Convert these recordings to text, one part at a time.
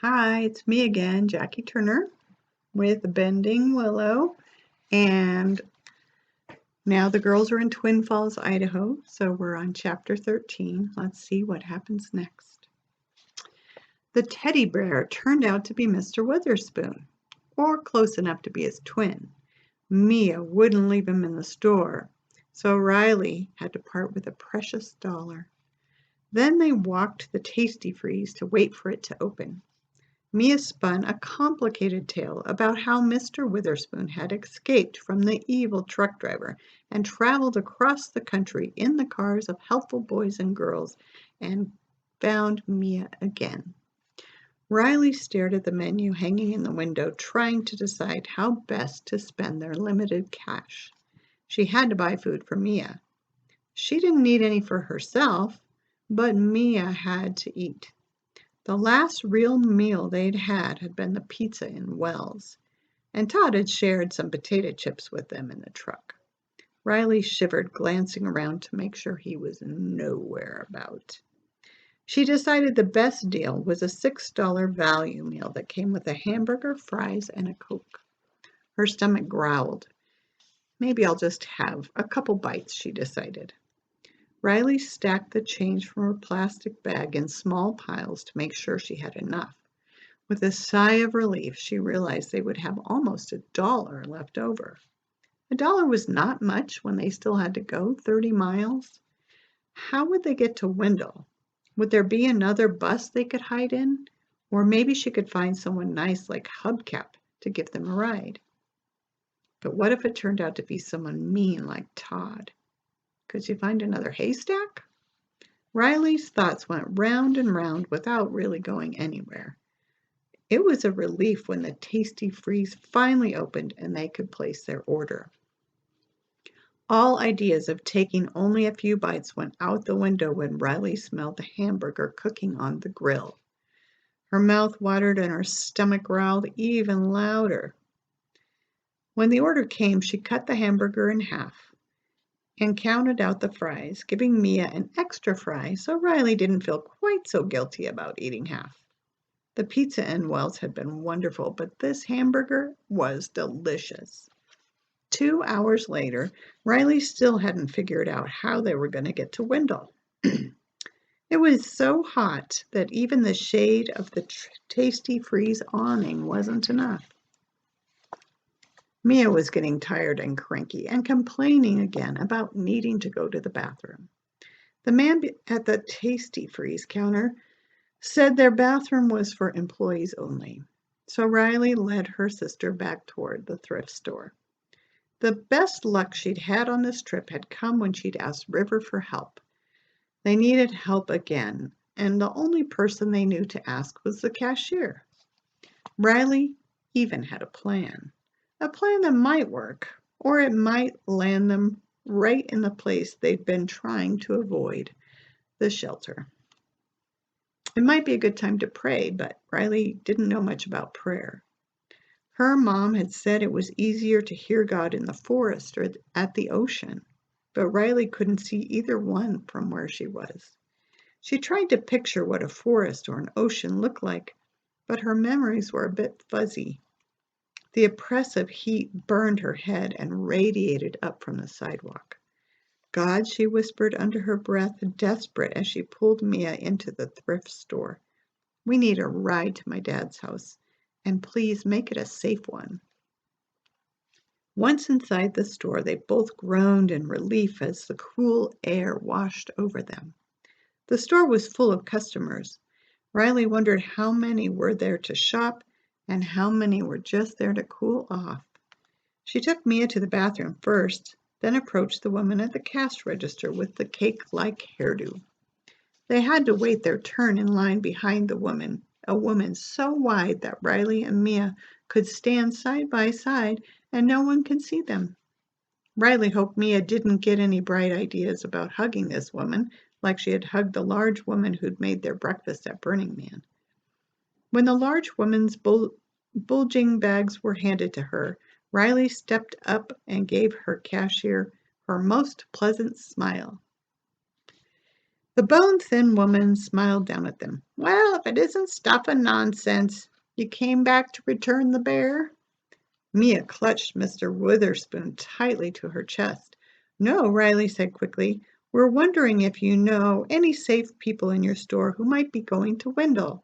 Hi, it's me again, Jackie Turner with Bending Willow. And now the girls are in Twin Falls, Idaho, so we're on chapter 13. Let's see what happens next. The teddy bear turned out to be Mr. Witherspoon, or close enough to be his twin. Mia wouldn't leave him in the store, so Riley had to part with a precious $1. Then they walked to the Tasty Freeze to wait for it to open. Mia spun a complicated tale about how Mr. Witherspoon had escaped from the evil truck driver and traveled across the country in the cars of helpful boys and girls and found Mia again. Riley stared at the menu hanging in the window, trying to decide how best to spend their limited cash. She had to buy food for Mia. She didn't need any for herself, but Mia had to eat. The last real meal they'd had been the pizza in Wells, and Todd had shared some potato chips with them in the truck. Riley shivered, glancing around to make sure he was nowhere about. She decided the best deal was a $6 value meal that came with a hamburger, fries, and a Coke. Her stomach growled. Maybe I'll just have a couple bites, she decided. Riley stacked the change from her plastic bag in small piles to make sure she had enough. With a sigh of relief, she realized they would have almost $1 left over. $1 was not much when they still had to go 30 miles. How would they get to Wendell? Would there be another bus they could hide in? Or maybe she could find someone nice like Hubcap to give them a ride. But what if it turned out to be someone mean like Todd? Could she find another haystack? Riley's thoughts went round and round without really going anywhere. It was a relief when the Tasty Freeze finally opened and they could place their order. All ideas of taking only a few bites went out the window when Riley smelled the hamburger cooking on the grill. Her mouth watered and her stomach growled even louder. When the order came, she cut the hamburger in half and counted out the fries, giving Mia an extra fry so Riley didn't feel quite so guilty about eating half. The pizza in Wells had been wonderful, but this hamburger was delicious. 2 hours later, Riley still hadn't figured out how they were going to get to Wendell. It was so hot that even the shade of the Tasty Freeze awning wasn't enough. Mia was getting tired and cranky and complaining again about needing to go to the bathroom. The man at the Tasty Freeze counter said their bathroom was for employees only, so Riley led her sister back toward the thrift store. The best luck she'd had on this trip had come when she'd asked River for help. They needed help again, and the only person they knew to ask was the cashier. Riley even had a plan that might work, or it might land them right in the place they'd been trying to avoid, the shelter. It might be a good time to pray, but Riley didn't know much about prayer. Her mom had said it was easier to hear God in the forest or at the ocean, but Riley couldn't see either one from where she was. She tried to picture what a forest or an ocean looked like, but her memories were a bit fuzzy. The oppressive heat burned her head and radiated up from the sidewalk. God, she whispered under her breath, desperate as she pulled Mia into the thrift store. We need a ride to my dad's house, and please make it a safe one. Once inside the store, they both groaned in relief as the cool air washed over them. The store was full of customers. Riley wondered how many were there to shop and how many were just there to cool off. She took Mia to the bathroom first, then approached the woman at the cash register with the cake-like hairdo. They had to wait their turn in line behind the woman, a woman so wide that Riley and Mia could stand side by side and no one could see them. Riley hoped Mia didn't get any bright ideas about hugging this woman, like she had hugged the large woman who'd made their breakfast at Burning Man. When the large woman's bulging bags were handed to her, Riley stepped up and gave her cashier her most pleasant smile. The bone-thin woman smiled down at them. Well, if it isn't stuff and nonsense, you came back to return the bear? Mia clutched Mr. Witherspoon tightly to her chest. No, Riley said quickly. We're wondering if you know any safe people in your store who might be going to Wendell.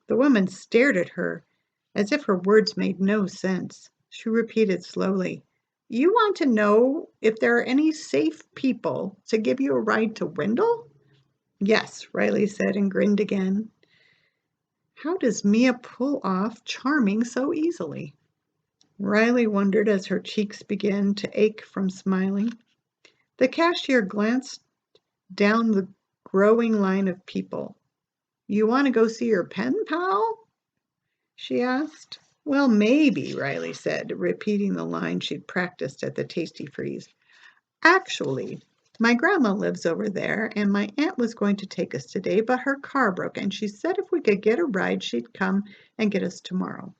The woman stared at her as if her words made no sense. She repeated slowly, You want to know if there are any safe people to give you a ride to Wendell? Yes, Riley said and grinned again. How does Mia pull off charming so easily? Riley wondered as her cheeks began to ache from smiling. The cashier glanced down the growing line of people. You want to go see your pen pal? She asked. Well, maybe, Riley said, repeating the line she'd practiced at the Tasty Freeze. Actually, my grandma lives over there, and my aunt was going to take us today, but her car broke, and she said if we could get a ride, she'd come and get us tomorrow.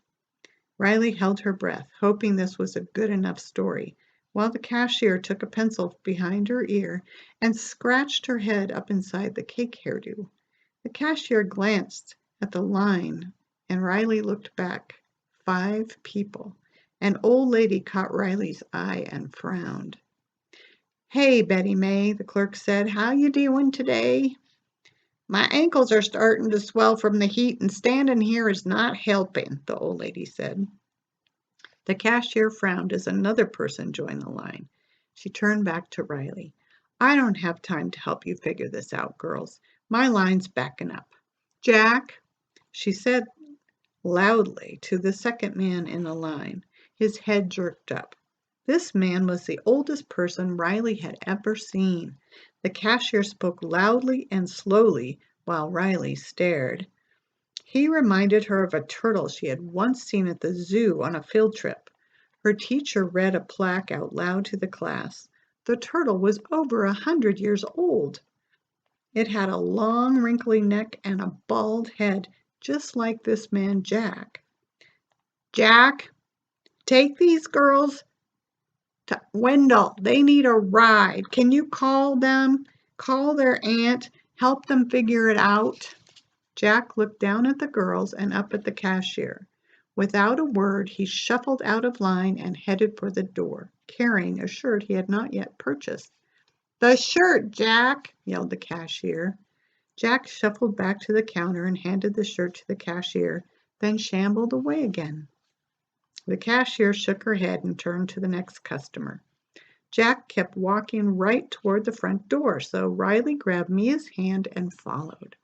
Riley held her breath, hoping this was a good enough story, while the cashier took a pencil behind her ear and scratched her head up inside the cake hairdo. The cashier glanced at the line, and Riley looked back. 5 people. An old lady caught Riley's eye and frowned. Hey, Betty May, the clerk said, how you doing today? My ankles are starting to swell from the heat, and standing here is not helping, the old lady said. The cashier frowned as another person joined the line. She turned back to Riley. I don't have time to help you figure this out, girls. My line's backing up. Jack, she said loudly to the second man in the line. His head jerked up. This man was the oldest person Riley had ever seen. The cashier spoke loudly and slowly while Riley stared. He reminded her of a turtle she had once seen at the zoo on a field trip. Her teacher read a plaque out loud to the class. The turtle was over 100 years old. It had a long, wrinkly neck and a bald head, just like this man, Jack. Jack, take these girls to Wendell. They need a ride. Can you call them? Call their aunt. Help them figure it out. Jack looked down at the girls and up at the cashier. Without a word, he shuffled out of line and headed for the door, carrying a shirt he had not yet purchased. The shirt, Jack, yelled the cashier. Jack shuffled back to the counter and handed the shirt to the cashier, then shambled away again. The cashier shook her head and turned to the next customer. Jack kept walking right toward the front door, so Riley grabbed Mia's hand and followed.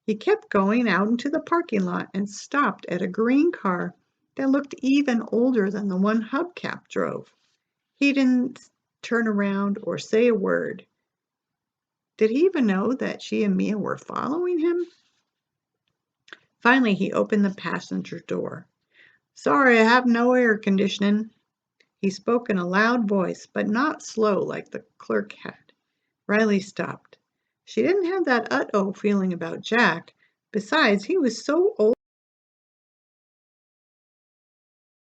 He kept going out into the parking lot and stopped at a green car that looked even older than the one Hubcap drove. He didn't turn around or say a word. Did he even know that she and Mia were following him? Finally, he opened the passenger door. Sorry, I have no air conditioning. He spoke in a loud voice, but not slow like the clerk had. Riley stopped. She didn't have that uh-oh feeling about Jack. Besides, he was so old